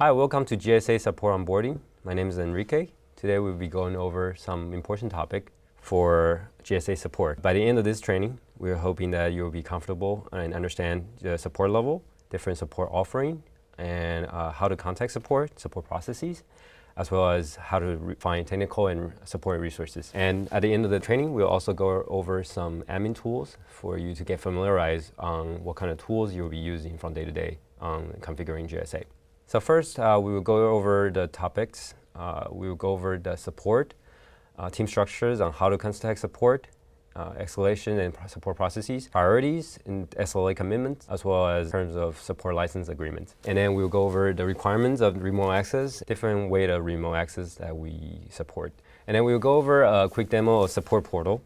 Hi, welcome to GSA Support Onboarding. My name is Enrique. Today we'll be going over some important topic for GSA support. By the end of this training, we're hoping that you'll be comfortable and understand the support level, different support offering, and how to contact support processes, as well as how to find technical and support resources. And at the end of the training, we'll also go over some admin tools for you to get familiarized on what kind of tools you'll be using from day to day on configuring GSA. So first, we will go over the topics. We will go over the support, team structures on how to contact support, escalation and support processes, priorities and SLA commitments, as well as terms of support license agreements. And then we'll go over the requirements of remote access, different way of remote access that we support. And then we'll go over a quick demo of support portal,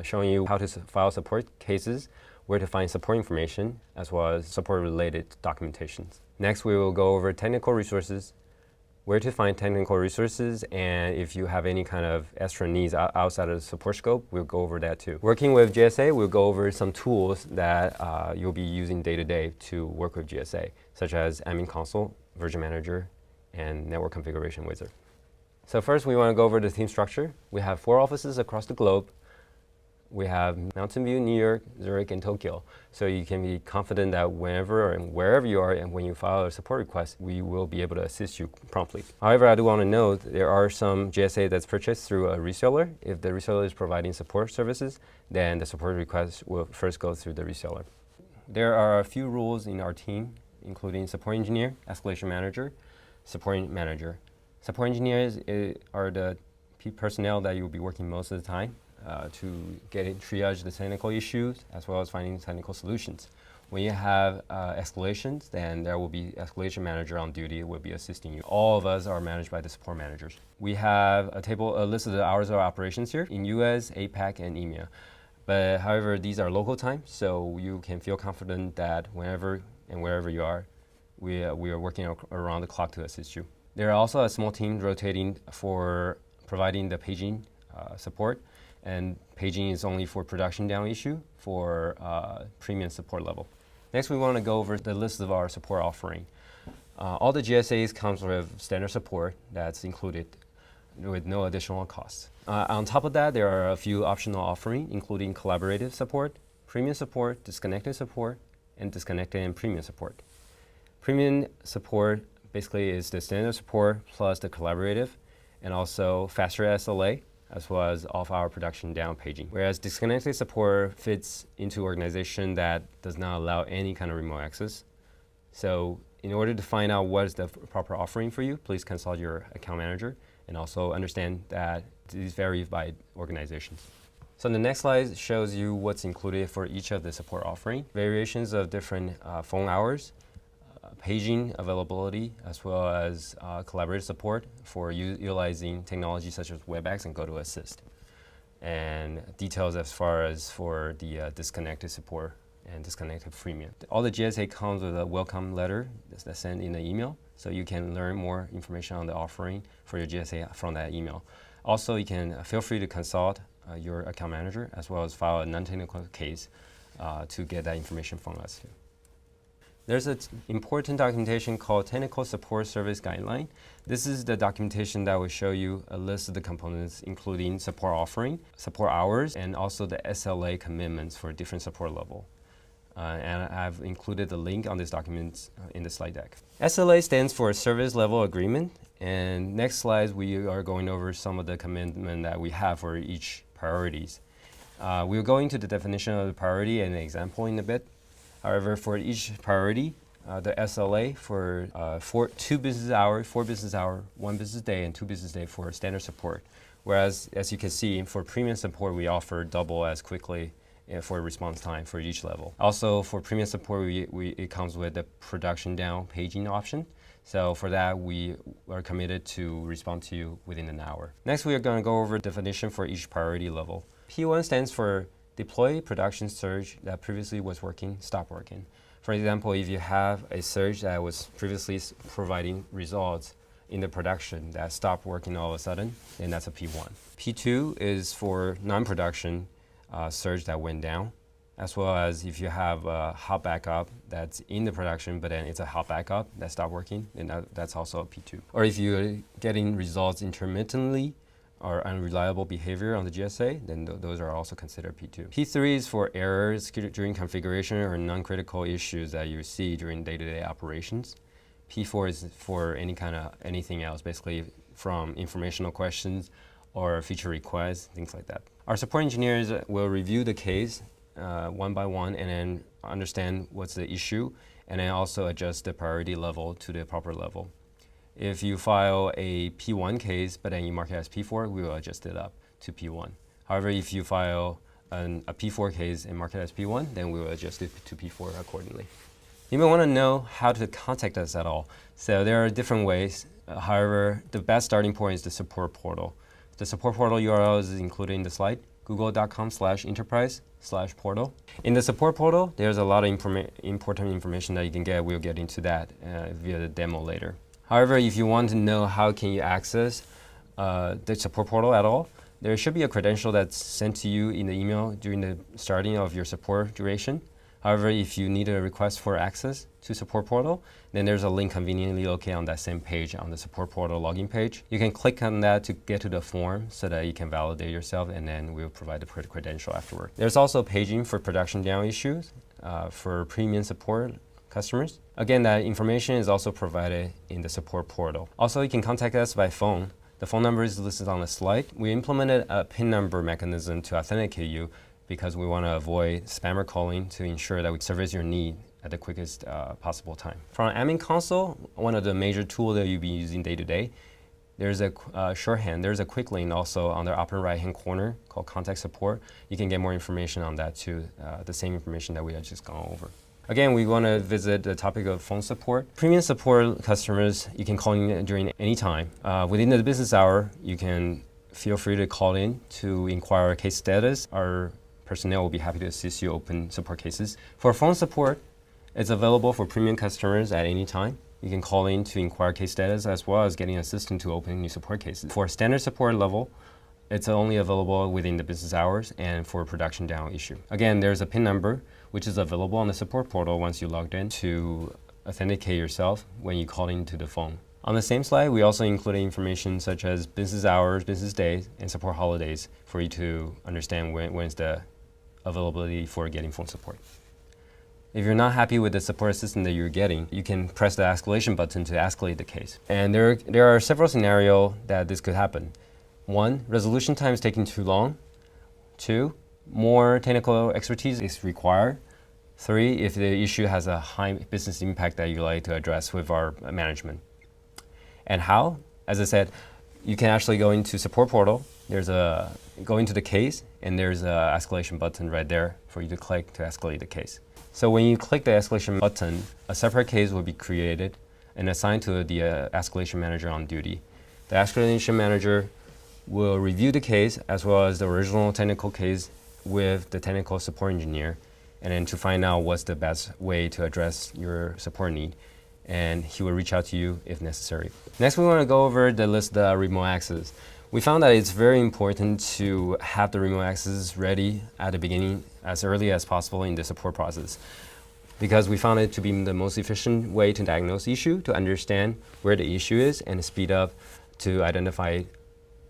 showing you how to file support cases, where to find support information, as well as support-related documentations. Next, we will go over technical resources, where to find technical resources, and if you have any kind of extra needs outside of the support scope, we'll go over that too. Working with GSA, we'll go over some tools that you'll be using day-to-day to work with GSA, such as Admin Console, Version Manager, and Network Configuration Wizard. So first, we want to go over the team structure. We have 4 offices across the globe. We have Mountain View, New York, Zurich, and Tokyo. So you can be confident that whenever and wherever you are and when you file a support request, we will be able to assist you promptly. However, I do want to note there are some GSA that's purchased through a reseller. If the reseller is providing support services, then the support request will first go through the reseller. There are a few rules in our team, including support engineer, escalation manager, support manager. Support engineers are the personnel that you'll be working most of the time. To triage the technical issues as well as finding technical solutions. When you have escalations, then there will be escalation manager on duty will be assisting you. All of us are managed by the support managers. We have a list of the hours of operations here in US, APAC, and EMEA. But however, these are local time, so you can feel confident that whenever and wherever you are, we are working around the clock to assist you. There are also a small team rotating for providing the paging support. And paging is only for production down issue for premium support level. Next, we want to go over the list of our support offering. All the GSAs comes with standard support that's included with no additional costs. On top of that, there are a few optional offerings, including collaborative support, premium support, disconnected support, and disconnected and premium support. Premium support basically is the standard support plus the collaborative, and also faster SLA, as well as off-hour production down paging. Whereas disconnected support fits into organization that does not allow any kind of remote access. So in order to find out what is the proper offering for you, please consult your account manager and also understand that these vary by organizations. So the next slide shows you what's included for each of the support offering. Variations of different phone hours, paging availability, as well as collaborative support for utilizing technology such as WebEx and GoToAssist. And details as far as for the disconnected support and disconnected freemium. All the GSA comes with a welcome letter that's sent in the email, so you can learn more information on the offering for your GSA from that email. Also, you can feel free to consult your account manager as well as file a non-technical case to get that information from us too. There's an important documentation called Technical Support Service Guideline. This is the documentation that will show you a list of the components, including support offering, support hours, and also the SLA commitments for different support level. And I've included the link on this document in the slide deck. SLA stands for Service Level Agreement. And next slides, we are going over some of the commitment that we have for each priorities. We'll go into the definition of the priority and an example in a bit. However, for each priority, the SLA for 2 business hours, 4 business hours, 1 business day, and 2 business days for standard support. Whereas, as you can see, for premium support, we offer double as quickly for response time for each level. Also, for premium support, it comes with the production down paging option. So for that, we are committed to respond to you within an hour. Next, we are going to go over definition for each priority level. P1 stands for deploy production surge that previously was working, stop working. For example, if you have a surge that was previously providing results in the production that stopped working all of a sudden, then that's a P1. P2 is for non-production surge that went down. as well as if you have a hot backup that's in the production, but then it's a hot backup that stopped working, then that's also a P2. Or if you're getting results intermittently or unreliable behavior on the GSA, then those are also considered P2. P3 is for errors during configuration or non-critical issues that you see during day-to-day operations. P4 is for anything else, basically from informational questions or feature requests, things like that. Our support engineers will review the case one by one and then understand what's the issue and then also adjust the priority level to the proper level. If you file a P1 case but then you mark it as P4, we will adjust it up to P1. However, if you file a P4 case and mark it as P1, then we will adjust it to P4 accordingly. You may want to know how to contact us at all. So there are different ways. However, the best starting point is the support portal. The support portal URL is included in the slide, google.com/enterprise/portal. In the support portal, there's a lot of important information that you can get. We'll get into that via the demo later. However, if you want to know how can you access the support portal at all, there should be a credential that's sent to you in the email during the starting of your support duration. However, if you need a request for access to support portal, then there's a link conveniently located on that same page on the support portal login page. You can click on that to get to the form so that you can validate yourself, and then we'll provide the credential afterward. There's also paging for production down issues for premium support customers. Again, that information is also provided in the support portal. Also, you can contact us by phone. The phone number is listed on the slide. We implemented a PIN number mechanism to authenticate you because we want to avoid spammer calling to ensure that we service your need at the quickest possible time. From admin console, one of the major tools that you'll be using day to day, there's a shorthand. There's a quick link also on the upper right-hand corner called Contact Support. You can get more information on that too, the same information that we had just gone over. Again, we want to visit the topic of phone support. Premium support customers, you can call in during any time. Within the business hour, you can feel free to call in to inquire case status. Our personnel will be happy to assist you open support cases. For phone support, it's available for premium customers at any time. You can call in to inquire case status as well as getting assistance to open new support cases. For standard support level, it's only available within the business hours and for production down issue. Again, there's a PIN number which is available on the support portal once you logged in to authenticate yourself when you call into the phone. On the same slide, we also included information such as business hours, business days, and support holidays for you to understand when's the availability for getting phone support. If you're not happy with the support assistance that you're getting, you can press the escalation button to escalate the case. And there are several scenarios that this could happen. 1, resolution time is taking too long. 2, more technical expertise is required. 3, if the issue has a high business impact that you'd like to address with our management. And how? As I said, you can actually go into support portal. Go into the case, and there's a escalation button right there for you to click to escalate the case. So when you click the escalation button, a separate case will be created and assigned to the escalation manager on duty. The escalation manager will review the case as well as the original technical case with the technical support engineer, and then to find out what's the best way to address your support need. And he will reach out to you if necessary. Next, we want to go over the list of remote access. We found that it's very important to have the remote access ready at the beginning as early as possible in the support process, because we found it to be the most efficient way to diagnose the issue, to understand where the issue is, and speed up to identify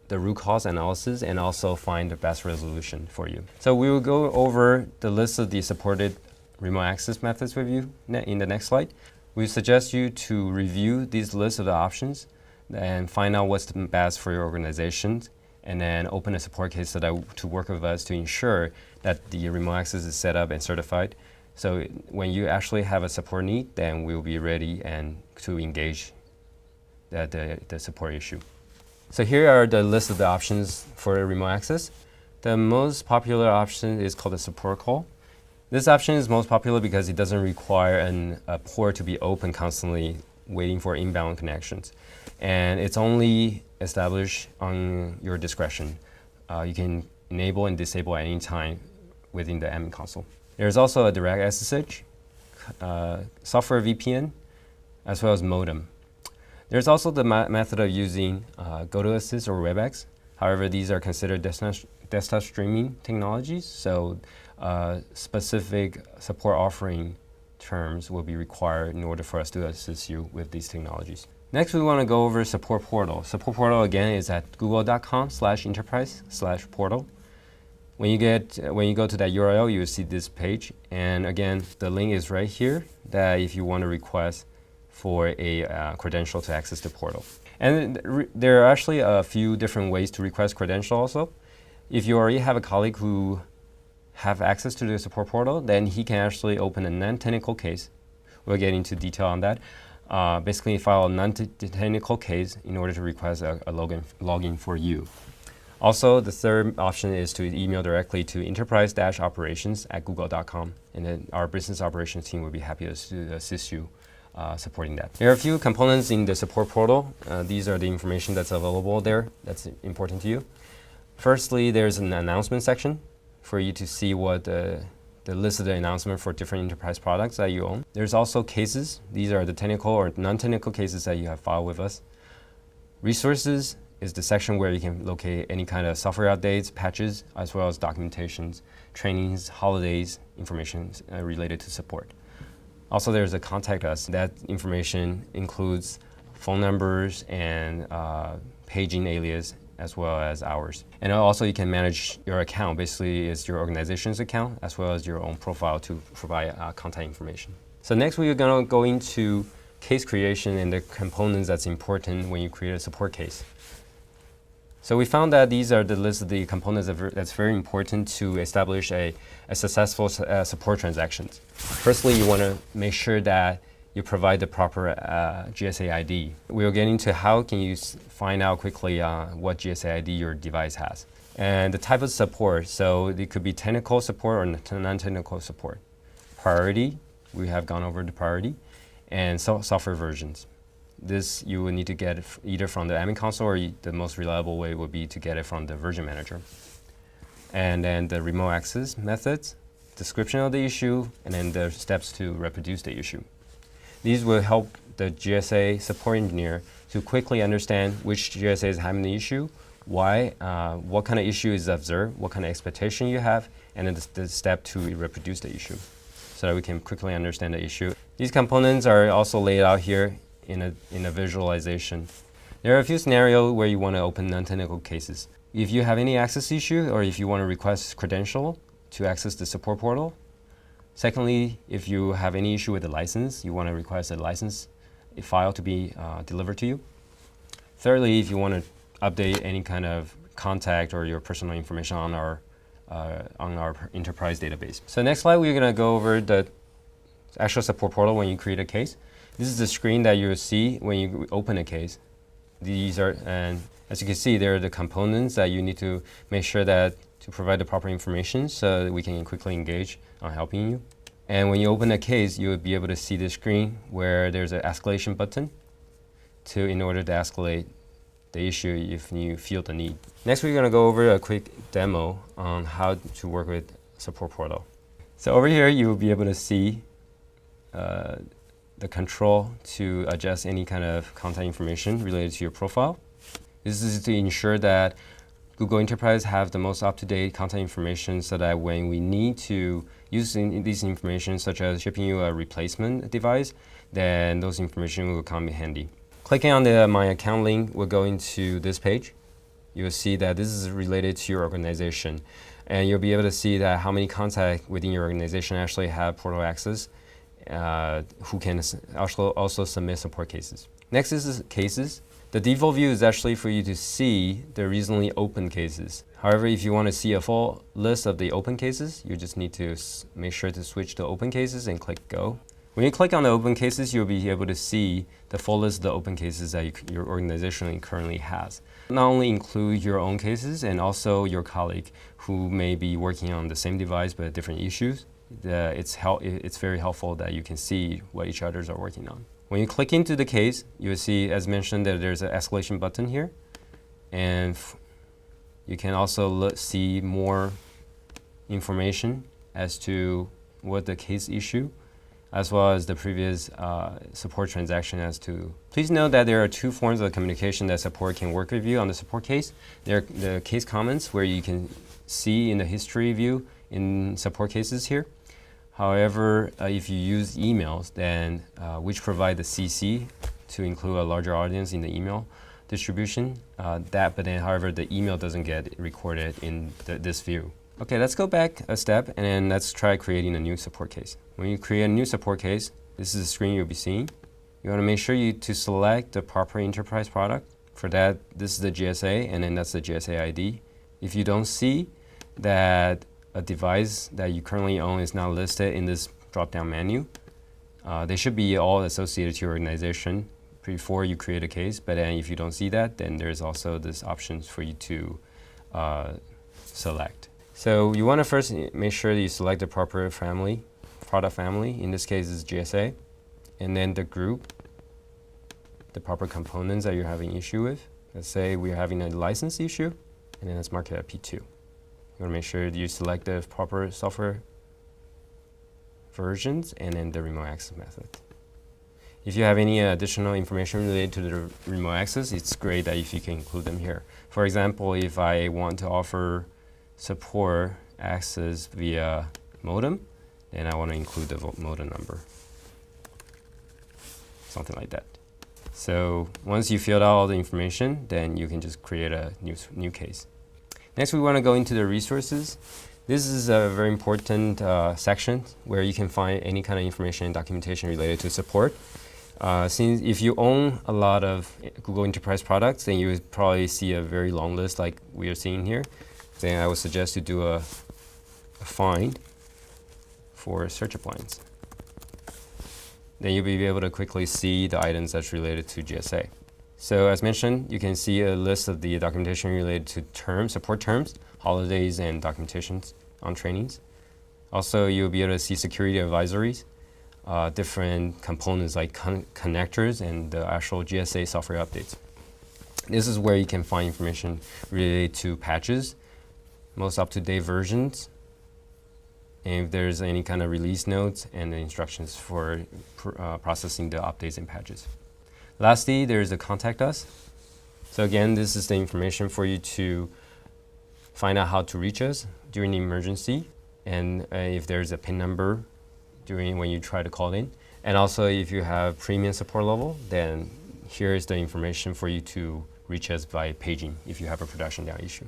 the root cause analysis and also find the best resolution for you. So we will go over the list of the supported remote access methods with you in the next slide. We suggest you to review these lists of the options and find out what's the best for your organization, and then open a support case to work with us to ensure that the remote access is set up and certified. So when you actually have a support need, then we'll be ready and to engage the support issue. So here are the list of the options for remote access. The most popular option is called the support call. This option is most popular because it doesn't require a port to be open constantly waiting for inbound connections. And it's only established on your discretion. You can enable and disable at any time within the admin console. There's also a direct SSH, software VPN, as well as modem. There's also the method of using GoToAssist or WebEx. However, these are considered desktop streaming technologies, so specific support offering terms will be required in order for us to assist you with these technologies. Next, we want to go over Support Portal. Support Portal, again, is at google.com/enterprise/portal. When you go to that URL, you will see this page. And again, the link is right here that if you want to request for a credential to access the portal. And there are actually a few different ways to request credential also. If you already have a colleague who have access to the support portal, then he can actually open a non-technical case. We'll get into detail on that. Basically, file a non-technical case in order to request a login for you. Also, the third option is to email directly to enterprise-operations@google.com, and then our business operations team will be happy to assist you supporting that. There are a few components in the support portal. These are the information that's available there that's important to you. Firstly, there's an announcement section for you to see what the list of the announcement for different enterprise products that you own. There's also cases. These are the technical or non-technical cases that you have filed with us. Resources is the section where you can locate any kind of software updates, patches, as well as documentations, trainings, holidays, information related to support. Also, there's a contact us. That information includes phone numbers and paging alias, as well as ours. And also you can manage your account. Basically, it's your organization's account as well as your own profile to provide contact information. So next we're going to go into case creation and the components that's important when you create a support case. So we found that these are the list of the components that's very important to establish a successful support transactions. Firstly, you want to make sure that you provide the proper GSA ID. We'll get into how can you find out quickly what GSA ID your device has. And the type of support, so it could be technical support or non-technical support. Priority, we have gone over the priority, and software versions. This you will need to get either from the admin console or the most reliable way would be to get it from the version manager. And then the remote access methods, description of the issue, and then the steps to reproduce the issue. These will help the GSA support engineer to quickly understand which GSA is having the issue, why, what kind of issue is observed, what kind of expectation you have, and then the step to reproduce the issue so that we can quickly understand the issue. These components are also laid out here in a visualization. There are a few scenarios where you want to open non-technical cases. If you have any access issue or if you want to request credential to access the support portal. Secondly, if you have any issue with the license, you want to request a license file to be delivered to you. Thirdly, if you want to update any kind of contact or your personal information on our enterprise database. So next slide, we're going to go over the actual support portal when you create a case. This is the screen that you'll see when you open a case. These are, and as you can see, there are the components that you need to make sure that to provide the proper information so that we can quickly engage on helping you. And when you open a case, you will be able to see the screen where there's an escalation button in order to escalate the issue if you feel the need. Next, we're going to go over a quick demo on how to work with Support Portal. So over here, you will be able to see the control to adjust any kind of contact information related to your profile. This is to ensure that Google Enterprise have the most up-to-date contact information so that when we need to use these information, such as shipping you a replacement device, then those information will come in handy. Clicking on the My Account link will go into this page. You'll see that this is related to your organization. And you'll be able to see that how many contacts within your organization actually have portal access, who can also submit support cases. Next is cases. The default view is actually for you to see the recently open cases. However, if you want to see a full list of the open cases, you just need to make sure to switch to open cases and click go. When you click on the open cases, you'll be able to see the full list of the open cases that your organization currently has. Not only include your own cases and also your colleague who may be working on the same device but different issues. It's very helpful that you can see what each others are working on. When you click into the case, you'll see, as mentioned, that there's an escalation button here. And you can also see more information as to what the case issue, as well as the previous support transaction as to. Please note that there are two forms of communication that support can work with you on the support case. There are the case comments, where you can see in the history view in support cases here. However, if you use emails, then which provide the CC to include a larger audience in the email distribution, but then however the email doesn't get recorded in this view. Okay, let's go back a step and then let's try creating a new support case. When you create a new support case, this is the screen you'll be seeing. You want to make sure to select the proper enterprise product. For that, this is the GSA and then that's the GSA ID. If you don't see that a device that you currently own is not listed in this drop-down menu, they should be all associated to your organization before you create a case, but then if you don't see that, then there's also this option for you to select. So you want to first make sure that you select the proper product family. In this case, is GSA, and then the group, the proper components that you're having issue with. Let's say we're having a license issue, and then let's mark it at P2. You want to make sure that you select the proper software versions and then the remote access method. If you have any additional information related to the remote access, it's great that if you can include them here. For example, if I want to offer support access via modem, then I want to include the modem number. Something like that. So once you filled out all the information, then you can just create a new case. Next, we want to go into the resources. This is a very important section where you can find any kind of information and documentation related to support. Since if you own a lot of Google Enterprise products, then you would probably see a very long list like we are seeing here. Then I would suggest you do a find for search appliance. Then you'll be able to quickly see the items that's related to GSA. So as mentioned, you can see a list of the documentation related to support terms, holidays, and documentations on trainings. Also, you'll be able to see security advisories, different components like connectors, and the actual GSA software updates. This is where you can find information related to patches, most up-to-date versions, and if there's any kind of release notes and the instructions for processing the updates and patches. Lastly, there's the contact us. So again, this is the information for you to find out how to reach us during the emergency, and if there's a PIN number when you try to call in. And also if you have premium support level, then here is the information for you to reach us by paging if you have a production down issue.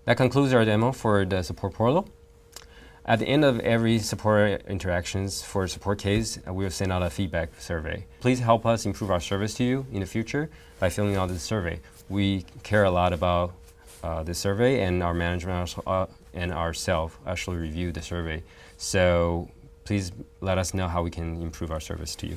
That concludes our demo for the support portal. At the end of every support interactions for a support case, we will send out a feedback survey. Please help us improve our service to you in the future by filling out this survey. We care a lot about this survey, and our management and ourselves actually review the survey. So please let us know how we can improve our service to you.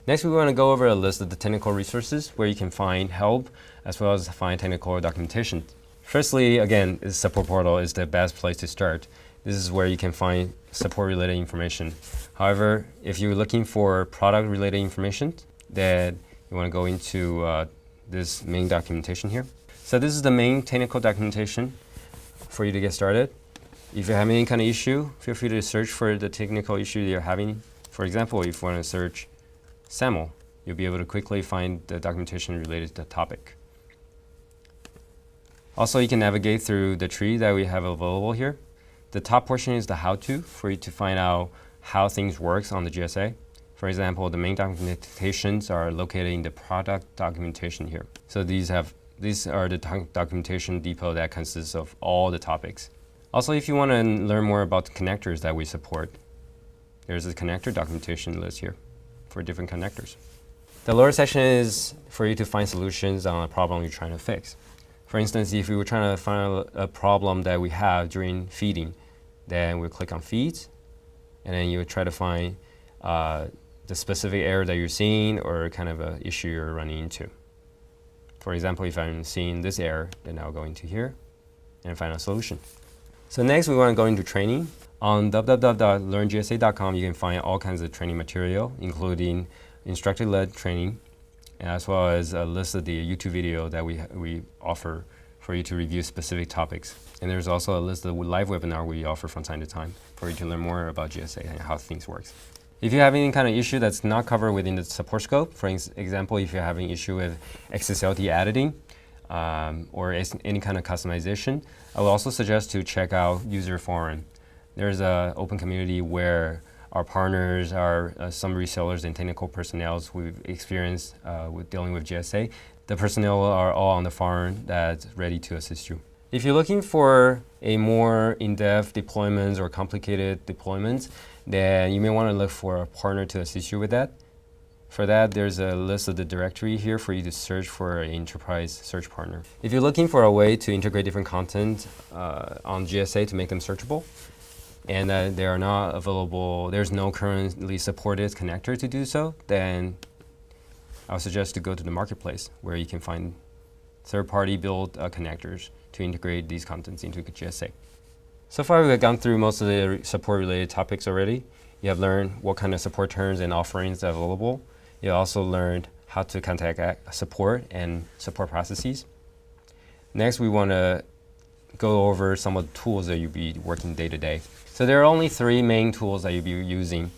Next, we want to go over a list of the technical resources where you can find help as well as find technical documentation. Firstly, again, the support portal is the best place to start. This is where you can find support-related information. However, if you're looking for product-related information, then you want to go into this main documentation here. So this is the main technical documentation for you to get started. If you have any kind of issue, feel free to search for the technical issue that you're having. For example, if you want to search SAML, you'll be able to quickly find the documentation related to the topic. Also, you can navigate through the tree that we have available here. The top portion is the how-to for you to find out how things work on the GSA. For example, the main documentations are located in the product documentation here. So these are the documentation depot that consists of all the topics. Also, if you want to learn more about the connectors that we support, there's a connector documentation list here for different connectors. The lower section is for you to find solutions on a problem you're trying to fix. For instance, if we were trying to find a problem that we have during feeding, then we'll click on feeds, and then you would try to find the specific error that you're seeing or kind of an issue you're running into. For example, if I'm seeing this error, then I'll go into here and find a solution. So next, we want to go into training. On www.learngsa.com, you can find all kinds of training material, including instructor-led training, as well as a list of the YouTube video that we offer for you to review specific topics. And there's also a list of live webinar we offer from time to time for you to learn more about GSA and how things work. If you have any kind of issue that's not covered within the support scope, for example, if you're having issue with XSLT editing or any kind of customization, I would also suggest to check out user forum. There's an open community where our partners are some resellers and technical personnel we've experienced with dealing with GSA. The personnel are all on the forum that's ready to assist you. If you're looking for a more in-depth deployments or complicated deployments, then you may want to look for a partner to assist you with that. For that, there's a list of the directory here for you to search for an enterprise search partner. If you're looking for a way to integrate different content on GSA to make them searchable, and they are not available, there's no currently supported connector to do so, then I would suggest to go to the marketplace where you can find third-party built connectors to integrate these contents into GSA. So far, we've gone through most of the support-related topics already. You have learned what kind of support terms and offerings are available. You also learned how to contact support and support processes. Next, we want to go over some of the tools that you'll be working day to day. So there are only 3 main tools that you'll be using.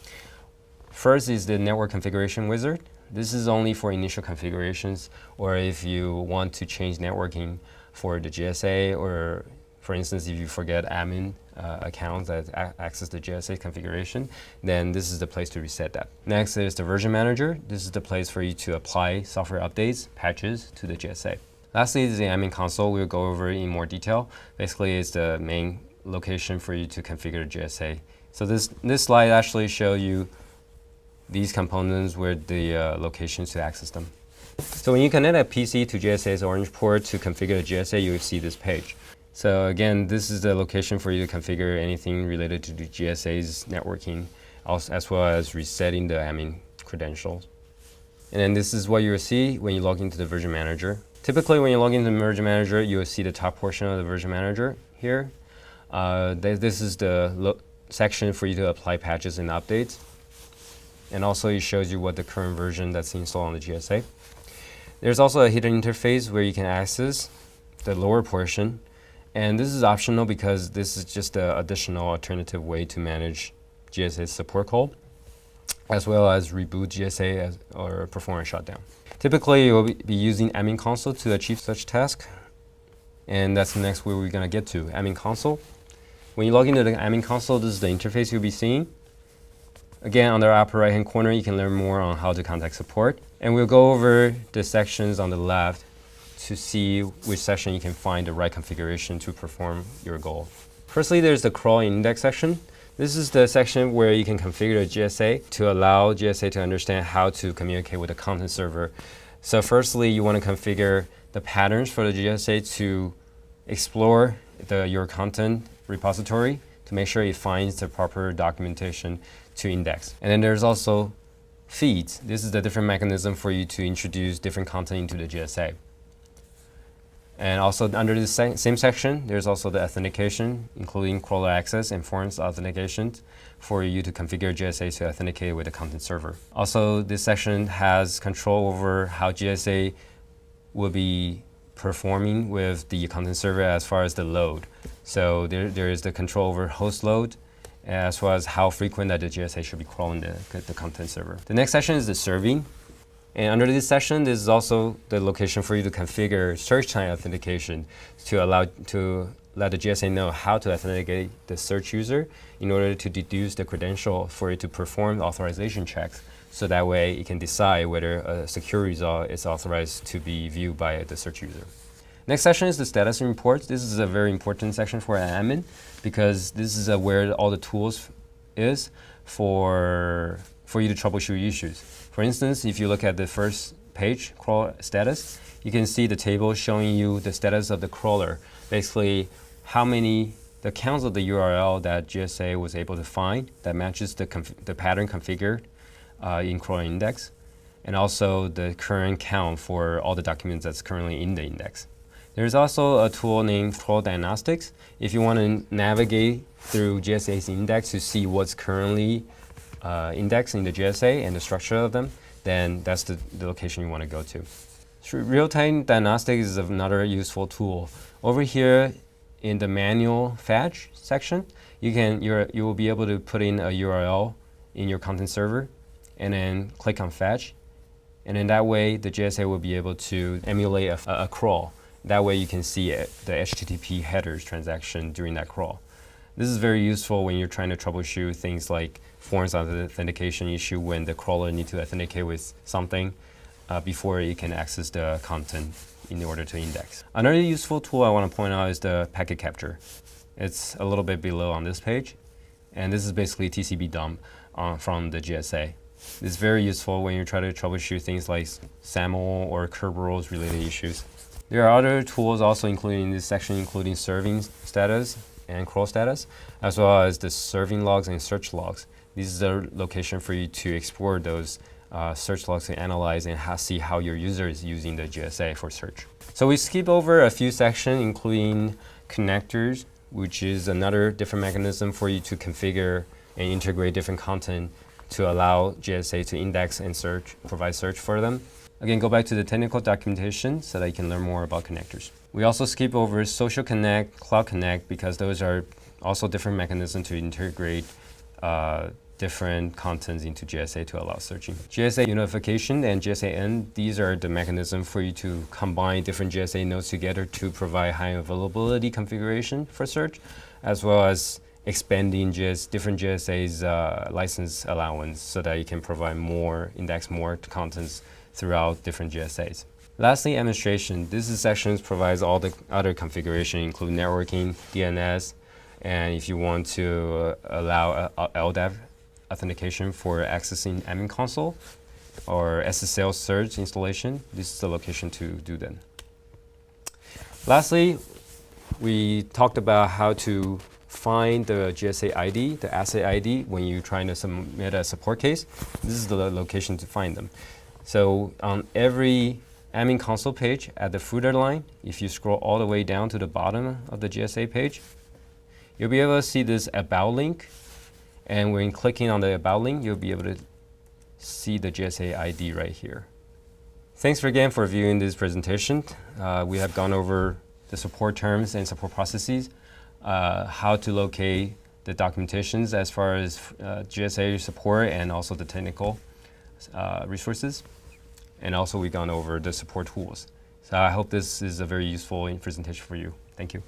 First is the network configuration wizard. This is only for initial configurations, or if you want to change networking for the GSA, or for instance, if you forget admin accounts that access the GSA configuration, then this is the place to reset that. Next is the version manager. This is the place for you to apply software updates, patches to the GSA. Lastly is the admin console. We'll go over in more detail. Basically, it's the main location for you to configure GSA. So this slide actually shows you these components with the locations to access them. So when you connect a PC to GSA's orange port to configure the GSA, you will see this page. So again, this is the location for you to configure anything related to the GSA's networking, as well as resetting the admin credentials. And then this is what you will see when you log into the version manager. Typically, when you log into the version manager, you will see the top portion of the version manager here. This is the section for you to apply patches and updates. And also it shows you what the current version that's installed on the GSA. There's also a hidden interface where you can access the lower portion. And this is optional because this is just an additional alternative way to manage GSA support call, as well as reboot GSA or perform a shutdown. Typically, you will be using admin console to achieve such task. And that's the next where we're going to get to, admin console. When you log into the admin console, this is the interface you'll be seeing. Again, on the upper right-hand corner, you can learn more on how to contact support. And we'll go over the sections on the left to see which section you can find the right configuration to perform your goal. Firstly, there's the crawl index section. This is the section where you can configure the GSA to allow GSA to understand how to communicate with the content server. So firstly, you want to configure the patterns for the GSA to explore your content repository to make sure it finds the proper documentation to index. And then there's also feeds. This is the different mechanism for you to introduce different content into the GSA. And also under the same section, there's also the authentication, including crawler access and forms authentication for you to configure GSA to authenticate with the content server. Also, this section has control over how GSA will be performing with the content server as far as the load. So there is the control over host load, as well as how frequent that the GSA should be crawling the content server. The next section is the serving. And under this section, this is also the location for you to configure search time authentication to let the GSA know how to authenticate the search user in order to deduce the credential for it to perform authorization checks. So that way it can decide whether a secure result is authorized to be viewed by the search user. Next section is the status reports. This is a very important section for an admin because this is where all the tools is for you to troubleshoot issues. For instance, if you look at the first page, crawl status, you can see the table showing you the status of the crawler. Basically, the counts of the URL that GSA was able to find that matches the pattern configured in crawler index, and also the current count for all the documents that's currently in the index. There's also a tool named Crawl Diagnostics. If you want to navigate through GSA's index to see what's currently indexed in the GSA and the structure of them, then that's the location you want to go to. So real-time diagnostics is another useful tool. Over here in the manual fetch section, you will be able to put in a URL in your content server and then click on fetch. And then that way the GSA will be able to emulate a crawl. That way you can see the HTTP headers transaction during that crawl. This is very useful when you're trying to troubleshoot things like forms of authentication issue when the crawler needs to authenticate with something before it can access the content in order to index. Another useful tool I want to point out is the packet capture. It's a little bit below on this page, and this is basically TCP dump from the GSA. It's very useful when you try to troubleshoot things like SAML or Kerberos related issues. There are other tools also included in this section, including serving status and crawl status, as well as the serving logs and search logs. This is a location for you to export those search logs and analyze and see how your user is using the GSA for search. So we skip over a few sections, including connectors, which is another different mechanism for you to configure and integrate different content to allow GSA to index and search, provide search for them. Again, go back to the technical documentation so that you can learn more about connectors. We also skip over Social Connect, Cloud Connect, because those are also different mechanisms to integrate different contents into GSA to allow searching. GSA Unification and GSA-N, these are the mechanism for you to combine different GSA nodes together to provide high availability configuration for search, as well as expanding different GSA's license allowance so that you can provide index more contents throughout different GSAs. Lastly, administration. This section provides all the other configuration, including networking, DNS, and if you want to allow LDAP authentication for accessing admin console or SSL search installation, this is the location to do that. Lastly, we talked about how to find the GSA ID, the asset ID, when you're trying to submit a support case. This is the location to find them. So on every admin console page at the footer line, if you scroll all the way down to the bottom of the GSA page, you'll be able to see this About link. And when clicking on the About link, you'll be able to see the GSA ID right here. Thanks again for viewing this presentation. We have gone over the support terms and support processes, how to locate the documentations as far as GSA support and also the technical resources. And also we've gone over the support tools. So I hope this is a very useful presentation for you. Thank you.